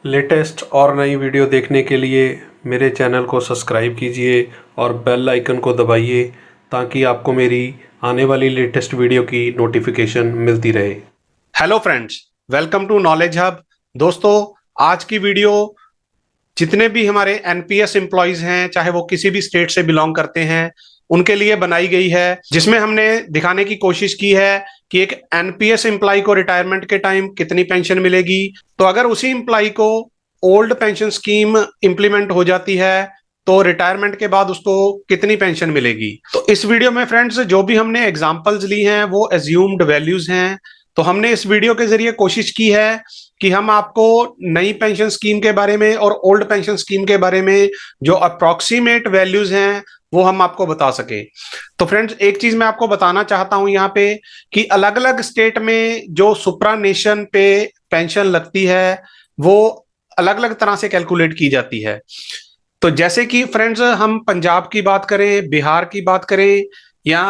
Latest और नई video देखने के लिए मेरे चैनल को सब्सक्राइब कीजिए और बेल आइकन को दबाइए ताकि आपको मेरी आने वाली लेटेस्ट वीडियो की नोटिफिकेशन मिलती रहे। Hello friends, welcome to knowledge hub. दोस्तों, आज की वीडियो जितने भी हमारे एनपीएस एम्प्लॉयज हैं, चाहे वो किसी भी स्टेट से बिलोंग करते हैं, उनके लिए बनाई गई है, जिसमें हमने दिखाने की कोशिश की है कि एक एनपीएस एम्प्लॉय को रिटायरमेंट के टाइम कितनी पेंशन मिलेगी। तो अगर उसी एम्प्लॉय को ओल्ड पेंशन स्कीम इंप्लीमेंट हो जाती है तो रिटायरमेंट के बाद उसको कितनी पेंशन मिलेगी। तो इस वीडियो में फ्रेंड्स जो भी हमने एग्जांपल्स ली हैं वो एज्यूम्ड वैल्यूज हैं। तो हमने इस वीडियो के जरिए कोशिश की है कि हम आपको नई पेंशन स्कीम के बारे में और ओल्ड पेंशन स्कीम के बारे में जो अप्रोक्सीमेट वैल्यूज हैं वो हम आपको बता सके। तो फ्रेंड्स, एक चीज मैं आपको बताना चाहता हूं यहाँ पे कि अलग अलग स्टेट में जो सुप्रानेशन पे पेंशन लगती है वो अलग अलग तरह से कैलकुलेट की जाती है। तो जैसे कि फ्रेंड्स हम पंजाब की बात करें, बिहार की बात करें या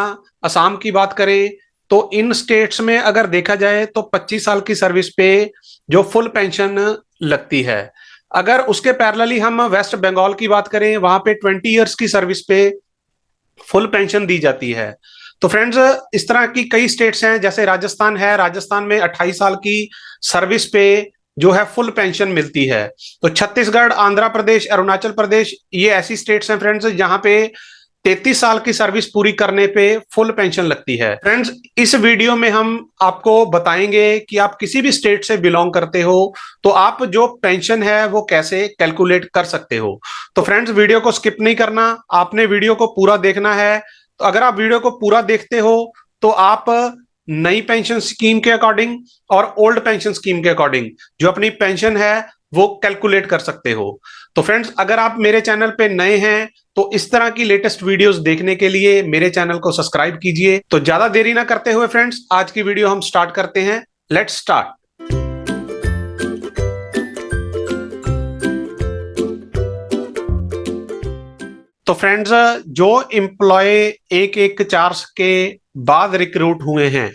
असम की बात करें, तो इन स्टेट्स में अगर देखा जाए तो 25 साल की सर्विस पे जो फुल पेंशन लगती है। अगर उसके पैरेलली हम वेस्ट बंगाल की बात करें, वहां पे 20 इयर्स की सर्विस पे फुल पेंशन दी जाती है। तो फ्रेंड्स, इस तरह की कई स्टेट्स हैं, जैसे राजस्थान है, राजस्थान में 28 साल की सर्विस पे जो है फुल पेंशन मिलती है। तो छत्तीसगढ़, आंध्र प्रदेश, अरुणाचल प्रदेश, ये ऐसी स्टेट्स हैं फ्रेंड्स जहां पे 33 साल की सर्विस पूरी करने पे फुल पेंशन लगती है। फ्रेंड्स, इस वीडियो में हम आपको बताएंगे कि आप किसी भी स्टेट से बिलोंग करते हो तो आप जो पेंशन है वो कैसे कैलकुलेट कर सकते हो। तो फ्रेंड्स, वीडियो को स्किप नहीं करना, आपने वीडियो को पूरा देखना है। तो अगर आप वीडियो को पूरा देखते हो तो आप नई पेंशन स्कीम के अकॉर्डिंग और ओल्ड पेंशन स्कीम के अकॉर्डिंग जो अपनी पेंशन है वो कैलकुलेट कर सकते हो। तो फ्रेंड्स, अगर आप मेरे चैनल पे नए हैं तो इस तरह की लेटेस्ट वीडियोस देखने के लिए मेरे चैनल को सब्सक्राइब कीजिए। तो ज्यादा देरी ना करते हुए फ्रेंड्स, आज की वीडियो हम स्टार्ट करते हैं। Let's start. तो फ्रेंड्स, जो एम्प्लॉय 114 के बाद रिक्रूट हुए हैं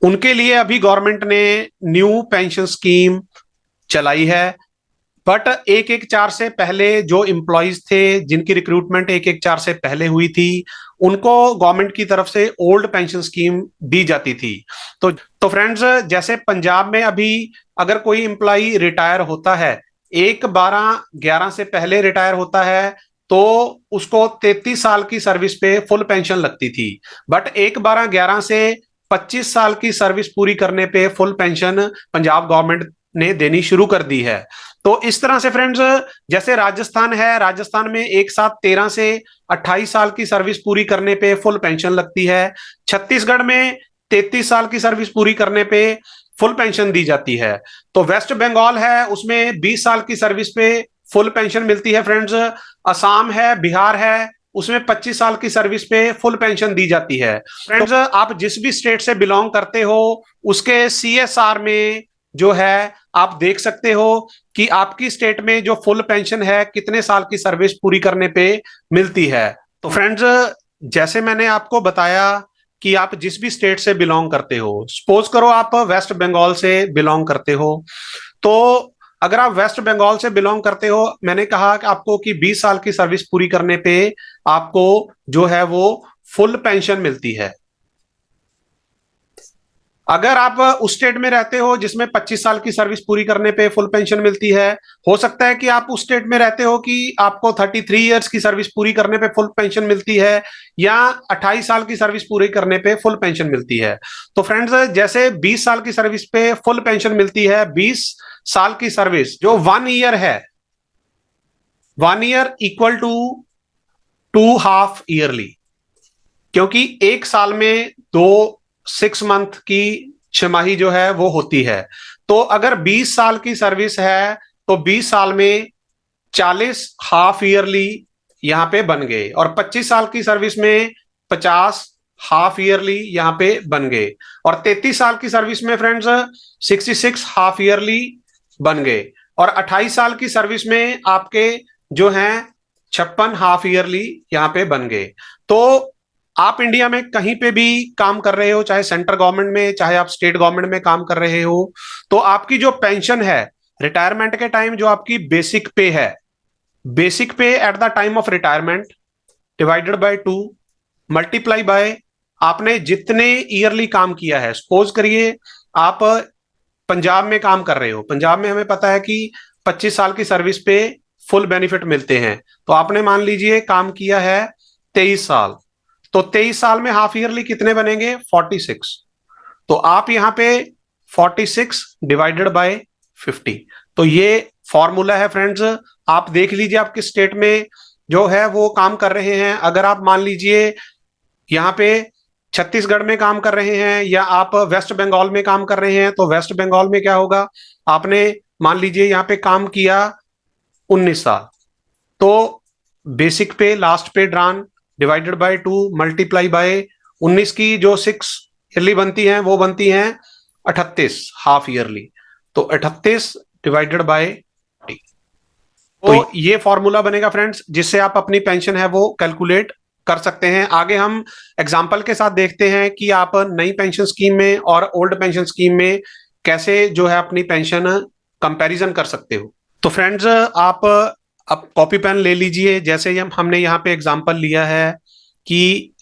उनके लिए अभी गवर्नमेंट ने न्यू पेंशन स्कीम चलाई है। बट 114 से पहले जो एम्प्लॉयज थे जिनकी रिक्रूटमेंट 114 से पहले हुई थी उनको गवर्नमेंट की तरफ से ओल्ड पेंशन स्कीम दी जाती थी। तो फ्रेंड्स, जैसे पंजाब में अभी अगर कोई एम्प्लॉय रिटायर होता है, 1/12/11 से पहले रिटायर होता है तो उसको 33 साल की सर्विस पे फुल पेंशन लगती थी। बट 1/12/11 से 25 साल की सर्विस पूरी करने पे फुल पेंशन पंजाब गवर्नमेंट ने देनी शुरू कर दी है। तो इस तरह से फ्रेंड्स, जैसे राजस्थान है, राजस्थान में 1/7/13 से 28 साल की सर्विस पूरी करने पे फुल पेंशन लगती है। छत्तीसगढ़ में 33 साल की सर्विस पूरी करने पे फुल पेंशन दी जाती है। तो वेस्ट बंगाल है, उसमें 20 साल की सर्विस पे फुल पेंशन मिलती है फ्रेंड्स। असम है, बिहार है, उसमें 25 साल की सर्विस पे फुल पेंशन दी जाती है। फ्रेंड्स, आप जिस भी स्टेट से बिलोंग करते हो उसके सीएसआर में जो है आप देख सकते हो कि आपकी स्टेट में जो फुल पेंशन है कितने साल की सर्विस पूरी करने पे मिलती है। तो फ्रेंड्स, जैसे मैंने आपको बताया कि आप जिस भी स्टेट से बिलोंग करते हो, सपोज करो आप वेस्ट बंगाल से बिलोंग करते हो, तो अगर आप वेस्ट बंगाल से बिलोंग करते हो, मैंने कहा कि आपको कि 20 साल की सर्विस पूरी करने पे आपको जो है वो फुल पेंशन मिलती है। अगर आप उस स्टेट में रहते हो जिसमें 25 साल की सर्विस पूरी करने पे फुल पेंशन मिलती है, हो सकता है कि आप उस स्टेट में रहते हो कि आपको 33 इयर्स की सर्विस पूरी करने पे फुल पेंशन मिलती है या 28 साल की सर्विस पूरी करने पे फुल पेंशन मिलती है। तो फ्रेंड्स, जैसे 20 साल की सर्विस पे फुल पेंशन मिलती है, 20 साल की सर्विस जो 1 ईयर है, 1 year equal to 2 half yearly, क्योंकि एक साल में 6 मंथ की छमाही जो है वो होती है। तो अगर 20 साल की सर्विस है तो 20 साल में 40 हाफ ईयरली यहां पे बन गए, और 25 साल की सर्विस में 50 हाफ ईयरली यहां पे बन गए, और 33 साल की सर्विस में फ्रेंड्स 66 हाफ ईयरली बन गए, और 28 साल की सर्विस में आपके जो हैं 56 हाफ ईयरली यहां पे बन गए। तो आप इंडिया में कहीं पे भी काम कर रहे हो, चाहे सेंट्रल गवर्नमेंट में चाहे आप स्टेट गवर्नमेंट में काम कर रहे हो, तो आपकी जो पेंशन है रिटायरमेंट के टाइम जो आपकी बेसिक पे है, बेसिक पे eight the time of retirement divided by 2 multiply by आपने जितने ईयरली काम किया है। सपोज करिए आप पंजाब में काम कर रहे हो, पंजाब में हमें पता है कि 25 साल की सर्विस पे फुल बेनिफिट मिलते हैं, तो आपने मान लीजिए काम किया है 23 साल, तो 23 साल में हाफ ईयरली कितने बनेंगे 46, तो आप यहां पे 46 डिवाइडेड बाय 50, तो ये फॉर्मूला है फ्रेंड्स। आप देख लीजिए आप किस स्टेट में जो है वो काम कर रहे हैं। अगर आप मान लीजिए यहाँ पे छत्तीसगढ़ में काम कर रहे हैं या आप वेस्ट बंगाल में काम कर रहे हैं, तो वेस्ट बंगाल में क्या होगा, आपने मान लीजिए यहाँ पे काम किया 19 साल, तो बेसिक पे लास्ट पे drawn divided by 2 multiply by 19 की जो 6 ईयरली बनती हैं वो बनती हैं 38 हाफ ईयरली, तो 38 डिवाइडेड बाय 20, तो ये फॉर्मूला बनेगा फ्रेंड्स जिससे आप अपनी पेंशन है वो कैलकुलेट कर सकते हैं। आगे हम एग्जाम्पल के साथ देखते हैं कि आप नई पेंशन स्कीम में और ओल्ड पेंशन स्कीम में कैसे जो है अपनी पेंशन कंपैरिजन कर सकते हो। तो फ्रेंड्स आप अब कॉपी पेन ले लीजिए। जैसे हमने यहाँ पे एग्जाम्पल लिया है कि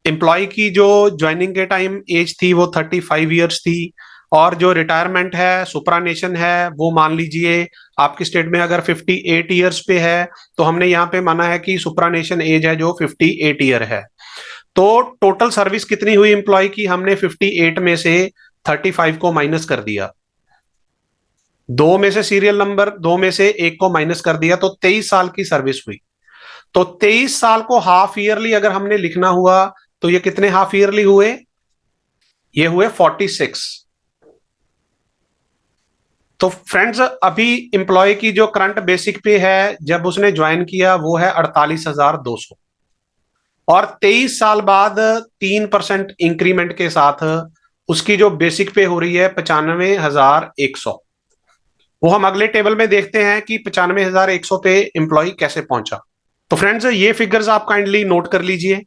एम्प्लॉय की जो ज्वाइनिंग के टाइम एज थी वो 35 ईयर्स थी, और जो रिटायरमेंट है सुपरानेशन है वो मान लीजिए आपकी स्टेट में अगर 58 ईयर्स पे है, तो हमने यहाँ पे माना है कि सुपरानेशन एज है जो 58 ईयर है। तो टोटल सर्विस कितनी हुई एम्प्लॉय की, हमने 58 में से 35 को माइनस कर दिया, 2 में से सीरियल नंबर 2 में से 1 को माइनस कर दिया, तो 23 साल की सर्विस हुई। तो 23 साल को हाफ ईयरली अगर हमने लिखना हुआ तो ये कितने हाफ ईयरली हुए, ये हुए 46। तो फ्रेंड्स अभी एम्प्लॉय की जो करंट बेसिक पे है जब उसने ज्वाइन किया वो है 48,200, और 23 साल बाद 3% इंक्रीमेंट के साथ उसकी जो बेसिक पे हो रही है 95,100। वो हम अगले टेबल में देखते हैं कि 95,100 पे एम्प्लॉय कैसे पहुंचा। तो फ्रेंड्स ये फिगर्स आप काइंडली नोट कर लीजिए।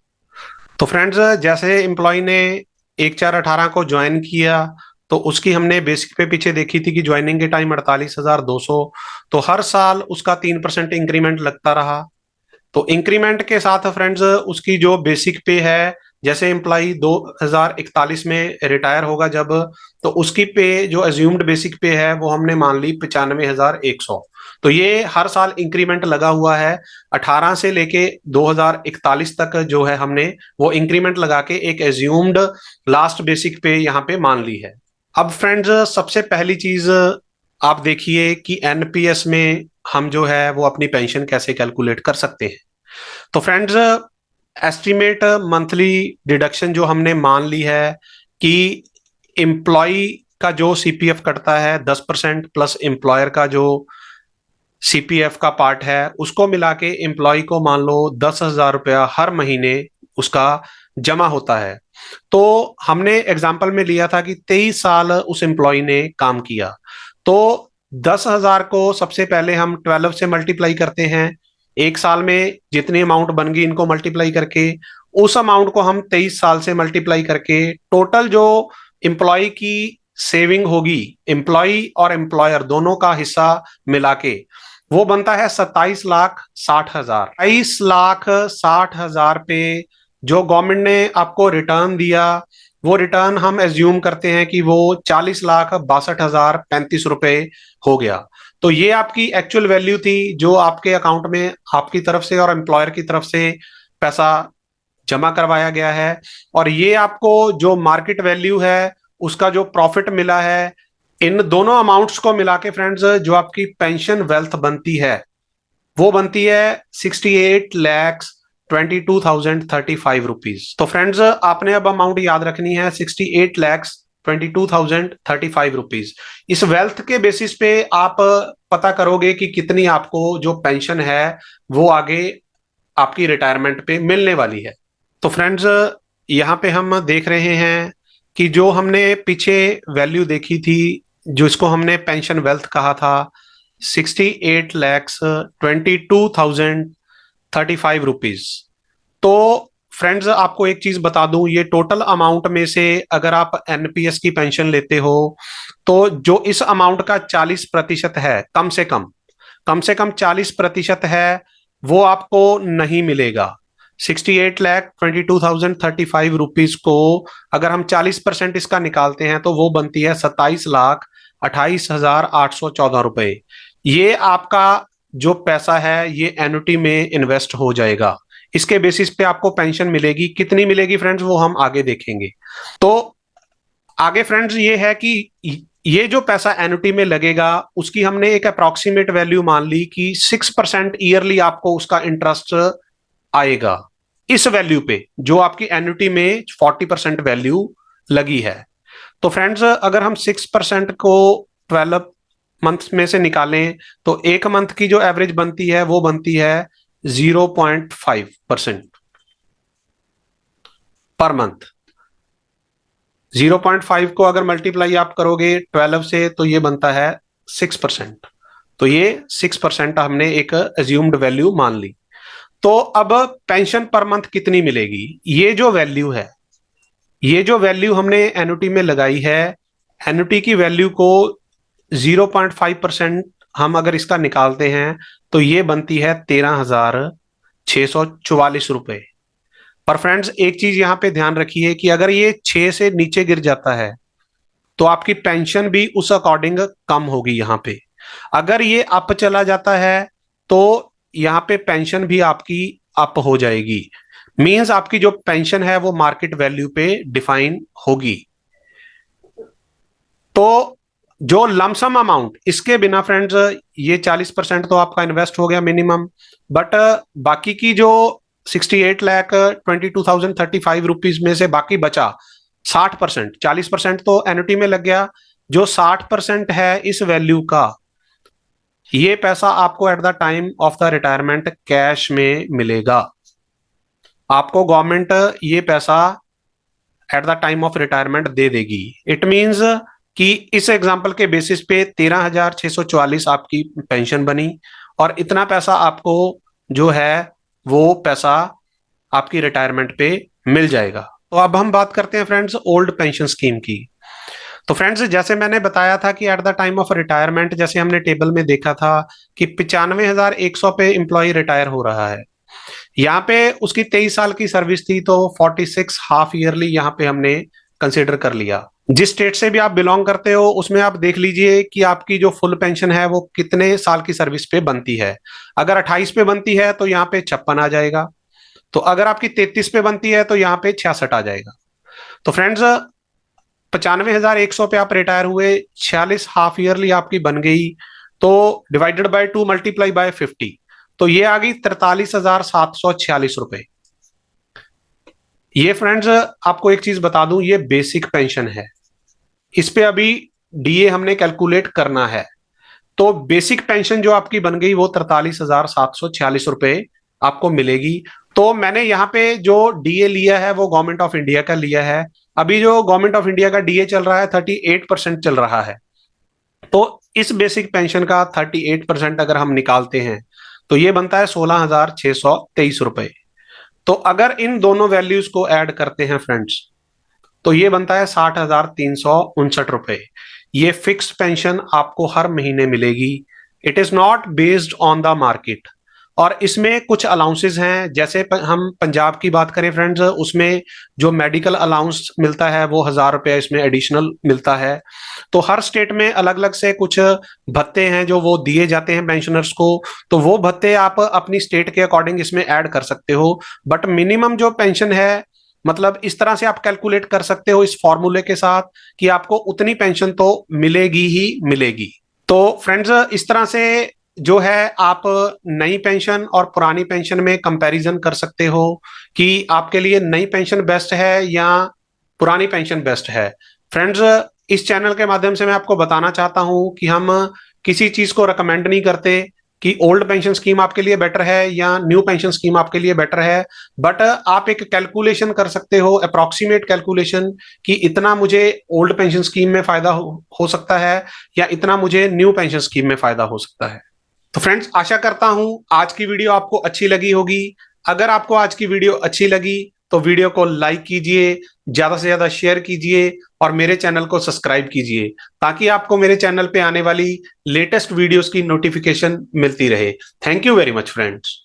तो फ्रेंड्स जैसे एम्प्लॉय ने 1/4/18 को ज्वाइन किया तो उसकी हमने बेसिक पे पीछे देखी थी कि ज्वाइनिंग के टाइम 48,200, तो हर साल उसका 3% इंक्रीमेंट लगता रहा। तो इंक्रीमेंट के साथ फ्रेंड्स उसकी जो बेसिक पे है, जैसे एम्प्लॉय 2041 में रिटायर होगा जब, तो उसकी पे जो एज्यूम्ड बेसिक पे है वो हमने मान ली 95,100। तो ये हर साल इंक्रीमेंट लगा हुआ है, 18 से लेके 2041 तक जो है हमने वो इंक्रीमेंट लगा के एक एज्यूम्ड लास्ट बेसिक पे यहाँ पे मान ली है। अब फ्रेंड्स सबसे पहली चीज आप देखिए कि एनपीएस में हम जो है वो अपनी पेंशन कैसे कैलकुलेट कर सकते हैं। तो फ्रेंड्स एस्टिमेट मंथली डिडक्शन जो हमने मान ली है कि एम्प्लॉय का जो सीपीएफ कटता है 10% प्लस एम्प्लॉयर का जो सीपीएफ का पार्ट है उसको मिला के एम्प्लॉय को मान लो 10,000 रुपया हर महीने उसका जमा होता है। तो हमने एग्जाम्पल में लिया था कि 23 साल उस एम्प्लॉय ने काम किया, तो 10,000 को सबसे पहले हम 12 से मल्टीप्लाई करते हैं, एक साल में जितनी अमाउंट बन गई इनको मल्टीप्लाई करके उस अमाउंट को हम 23 साल से मल्टीप्लाई करके टोटल जो एम्प्लॉय की सेविंग होगी, एम्प्लॉय और एम्प्लॉयर दोनों का हिस्सा मिला के वो बनता है 27,60,000। 27,60,000 पे जो गवर्नमेंट ने आपको रिटर्न दिया वो रिटर्न हम एज्यूम करते हैं कि वो 40,62,035 रुपए हो गया। तो ये आपकी एक्चुअल वैल्यू थी जो आपके अकाउंट में आपकी तरफ से और एम्प्लॉयर की तरफ से पैसा जमा करवाया गया है, और ये आपको जो मार्केट वैल्यू है उसका जो प्रॉफिट मिला है, इन दोनों अमाउंट्स को मिला के फ्रेंड्स जो आपकी पेंशन वेल्थ बनती है वो बनती है 68,22,035 रुपीज। तो फ्रेंड्स आपने अब अमाउंट याद रखनी है 68,22,035 रुपीज। इस वेल्थ के बेसिस पे आप पता करोगे कि कितनी आपको जो पेंशन है वो आगे आपकी रिटायरमेंट पे मिलने वाली है। तो फ्रेंड्स यहाँ पे हम देख रहे हैं कि जो हमने पीछे वैल्यू देखी थी जो इसको हमने पेंशन वेल्थ कहा था 68,22,035 रुपीज, तो फ्रेंड्स आपको एक चीज बता दूं, ये टोटल अमाउंट में से अगर आप एनपीएस की पेंशन लेते हो तो जो इस अमाउंट का 40% है, कम से कम 40% है, वो आपको नहीं मिलेगा। 68,22,035 को अगर हम 40% इसका निकालते हैं तो वो बनती है 27,28,814 रुपए। ये आपका जो पैसा है ये एन्युटी में इन्वेस्ट हो जाएगा। इसके बेसिस पे आपको पेंशन मिलेगी। कितनी मिलेगी फ्रेंड्स वो हम आगे देखेंगे। तो आगे फ्रेंड्स ये है कि ये जो पैसा एन्युटी में लगेगा उसकी हमने एक अप्रोक्सीमेट वैल्यू मान ली कि 6% ईयरली आपको उसका इंटरेस्ट आएगा इस वैल्यू पे, जो आपकी एन्युटी में 40% वैल्यू लगी है। तो फ्रेंड्स अगर हम 6% को 12 मंथ में से निकालें तो एक मंथ की जो एवरेज बनती है वो बनती है 0.5% पर मंथ। 0.5 को अगर मल्टीप्लाई आप करोगे 12 से तो ये बनता है 6%। तो ये 6% हमने एक अज्यूम्ड वैल्यू मान ली। तो अब पेंशन पर मंथ कितनी मिलेगी, ये जो वैल्यू हमने एन्युटी में लगाई है, एन्युटी की वैल्यू को 0.5% हम अगर इसका निकालते हैं तो ये बनती है 13,644 रुपए। पर फ्रेंड्स एक चीज यहां पे ध्यान रखिए कि अगर ये 6 से नीचे गिर जाता है तो आपकी पेंशन भी उस अकॉर्डिंग कम होगी। यहां पे अगर ये अप चला जाता है तो यहां पे पेंशन भी आपकी अप हो जाएगी। मींस आपकी जो पेंशन है वो मार्केट वैल्यू पे डिफाइन होगी। तो जो लमसम अमाउंट इसके बिना फ्रेंड्स ये 40% तो आपका इन्वेस्ट हो गया मिनिमम, बट बाकी की जो 68,22,035 रुपीज में से बाकी बचा 60%, 40% तो एन्युटी में लग गया। जो 60% है इस वैल्यू का, ये पैसा आपको at the time of the retirement cash में मिलेगा। आपको गवर्नमेंट ये पैसा at the time of retirement दे देगी। इट मींस कि इस एग्जांपल के बेसिस पे 13,644 आपकी पेंशन बनी और इतना पैसा आपको जो है वो पैसा आपकी रिटायरमेंट पे मिल जाएगा। तो अब हम बात करते हैं फ्रेंड्स ओल्ड पेंशन स्कीम की। तो फ्रेंड्स जैसे मैंने बताया था कि eight the time of retirement, जैसे हमने टेबल में देखा था कि 95,100 पे एम्प्लॉय रिटायर हो रहा है। यहाँ पे उसकी 23 साल की सर्विस थी तो 46 हाफ ईयरली यहाँ पे हमने कंसिडर कर लिया। जिस स्टेट से भी आप बिलोंग करते हो उसमें आप देख लीजिए कि आपकी जो फुल पेंशन है वो कितने साल की सर्विस पे बनती है। अगर 28 पे बनती है तो यहाँ पे 56 आ जाएगा। तो अगर आपकी 33 पे बनती है तो यहाँ पे 66 आ जाएगा। तो फ्रेंड्स 95,100 पे आप रिटायर हुए, 46 हाफ ईयरली आपकी बन गई, तो डिवाइडेड बाय 2 मल्टीप्लाई बाय 50, तो ये आ गई 43,746 रुपए। ये फ्रेंड्स आपको एक चीज बता दूं, ये बेसिक पेंशन है, इस पे अभी डीए हमने कैलकुलेट करना है। तो बेसिक पेंशन जो आपकी बन गई वो 43,746 रुपए आपको मिलेगी। तो मैंने यहाँ पे जो डीए लिया है वो गवर्नमेंट ऑफ इंडिया का लिया है। अभी जो गवर्नमेंट ऑफ इंडिया का डीए चल रहा है 38% चल रहा है। तो इस बेसिक पेंशन का 38% अगर हम निकालते हैं तो ये बनता है 16,623 रुपए। तो अगर इन दोनों वैल्यूज को ऐड करते हैं फ्रेंड्स तो ये बनता है 60,359 रुपए। ये फिक्स पेंशन आपको हर महीने मिलेगी। It is not based on the market. और इसमें कुछ अलाउंसेस हैं, जैसे हम पंजाब की बात करें फ्रेंड्स, उसमें जो मेडिकल अलाउंस मिलता है वो 1,000 रुपया इसमें एडिशनल मिलता है। तो हर स्टेट में अलग अलग से कुछ भत्ते हैं जो वो दिए जाते हैं पेंशनर्स को। तो वो भत्ते आप अपनी स्टेट के अकॉर्डिंग इसमें ऐड कर सकते हो। बट मिनिमम जो पेंशन है, मतलब इस तरह से आप कैलकुलेट कर सकते हो इस फॉर्मूले के साथ कि आपको उतनी पेंशन तो मिलेगी ही मिलेगी। तो फ्रेंड्स इस तरह से जो है आप नई पेंशन और पुरानी पेंशन में कंपैरिजन कर सकते हो कि आपके लिए नई पेंशन बेस्ट है या पुरानी पेंशन बेस्ट है। फ्रेंड्स इस चैनल के माध्यम से मैं आपको बताना चाहता हूं कि हम किसी चीज को रिकमेंड नहीं करते कि ओल्ड पेंशन स्कीम आपके लिए बेटर है या न्यू पेंशन स्कीम आपके लिए बेटर है। बट आप एक कैलकुलेशन कर सकते हो, अप्रोक्सीमेट कैलकुलेशन, कि इतना मुझे ओल्ड पेंशन स्कीम में फायदा हो सकता है या इतना मुझे न्यू पेंशन स्कीम में फायदा हो सकता है। तो फ्रेंड्स आशा करता हूं आज की वीडियो आपको अच्छी लगी होगी। अगर आपको आज की वीडियो अच्छी लगी तो वीडियो को लाइक कीजिए, ज्यादा से ज्यादा शेयर कीजिए और मेरे चैनल को सब्सक्राइब कीजिए ताकि आपको मेरे चैनल पे आने वाली लेटेस्ट वीडियोस की नोटिफिकेशन मिलती रहे। Thank you very much friends.